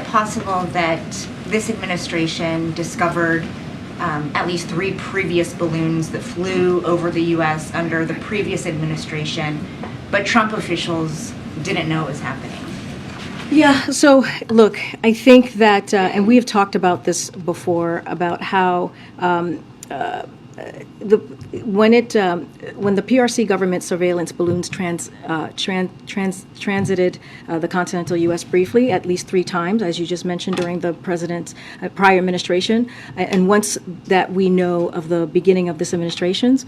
possible that this administration discovered at least 3 previous balloons that flew over the U.S. under the previous administration, but Trump officials didn't know it was happening? Yeah, so look, I think that, and we have talked about this before, about how when the PRC government surveillance balloons transited the continental U.S. briefly, at least 3 times, as you just mentioned, during the president's prior administration, and once that we know of the beginning of this administration's,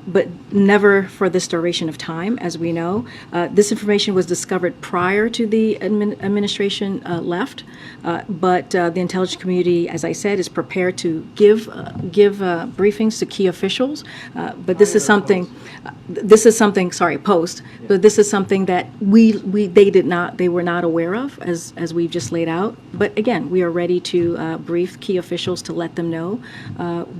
but never for this duration of time, as we know. This information was discovered prior to the administration left, but the intelligence community, as I said, is prepared to give briefings to key officials. But this is something. Post. But this is something that they were not aware of, as we've just laid out. But again, we are ready to brief key officials to let them know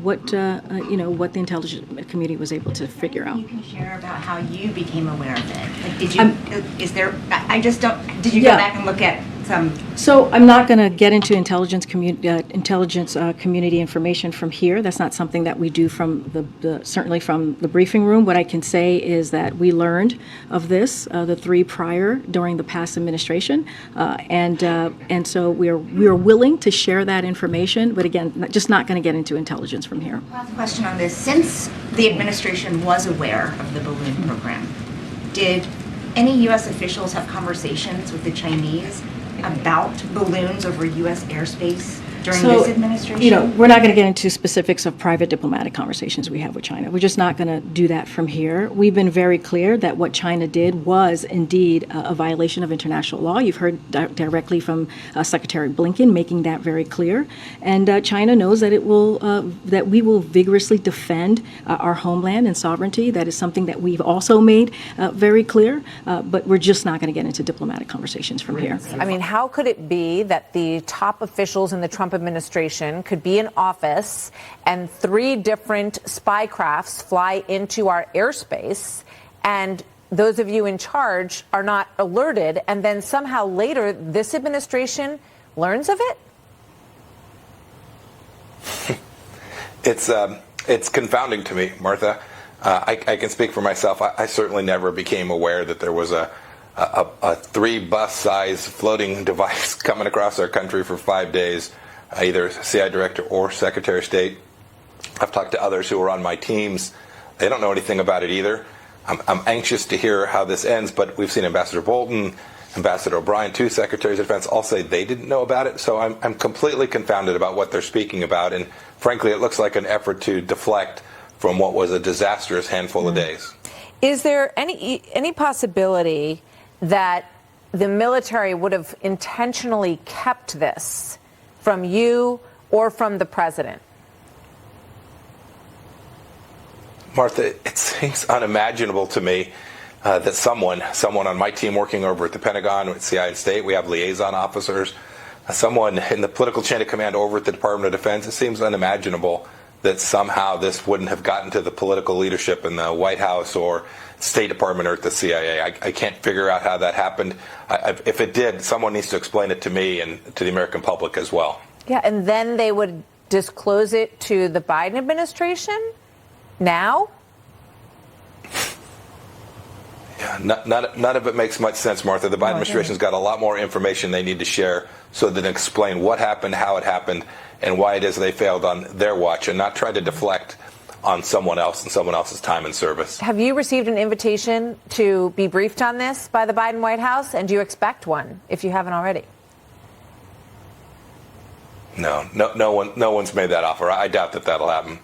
what the intelligence community was able to figure out. You can share about how you became aware of it. Like, did you? Is there? I just don't. Did you go back and look at some? So I'm not going to get into intelligence community information from here. That's not something that we do from certainly from the briefing room. What I can say is that we learned of this, the 3 prior during the past administration, and so we are willing to share that information. But again, just not going to get into intelligence from here. Last question on this: since the administration was aware of the balloon program, did any U.S. officials have conversations with the Chinese about balloons over U.S. airspace during this administration? We're not going to get into specifics of private diplomatic conversations we have with China. We're just not going to do that from here. We've been very clear that what China did was indeed a violation of international law. You've heard directly from Secretary Blinken making that very clear. And China knows that that we will vigorously defend our homeland and sovereignty. That is something that we've also made very clear. But we're just not going to get into diplomatic conversations from here. I mean, how could it be that the top officials in the Trump administration could be in office and 3 different spy crafts fly into our airspace, and those of you in charge are not alerted, and then somehow later this administration learns of it? It's confounding to me, Martha. I can speak for myself. I certainly never became aware that there was a 3-bus-size floating device coming across our country for 5 days. Either CIA director or Secretary of State. I've talked to others who are on my teams. They don't know anything about it either. I'm anxious to hear how this ends, but we've seen Ambassador Bolton, Ambassador O'Brien, 2 Secretaries of Defense, all say they didn't know about it. So I'm completely confounded about what they're speaking about. And frankly, it looks like an effort to deflect from what was a disastrous handful of days. Is there any possibility that the military would have intentionally kept this from you or from the president? Martha, it seems unimaginable to me that someone on my team working over at the Pentagon, at CIA and State, we have liaison officers, someone in the political chain of command over at the Department of Defense, it seems unimaginable that somehow this wouldn't have gotten to the political leadership in the White House or State Department or at the CIA. I can't figure out how that happened. If it did, someone needs to explain it to me and to the American public as well. Yeah, and then they would disclose it to the Biden administration? Now? Yeah, none of it makes much sense, Martha. The Biden administration's got a lot more information they need to share so they can explain what happened, how it happened, and why it is they failed on their watch, and not try to deflect on someone else and someone else's time and service. Have you received an invitation to be briefed on this by the Biden White House, and do you expect one if you haven't already? No one's made that offer. I doubt that that'll happen.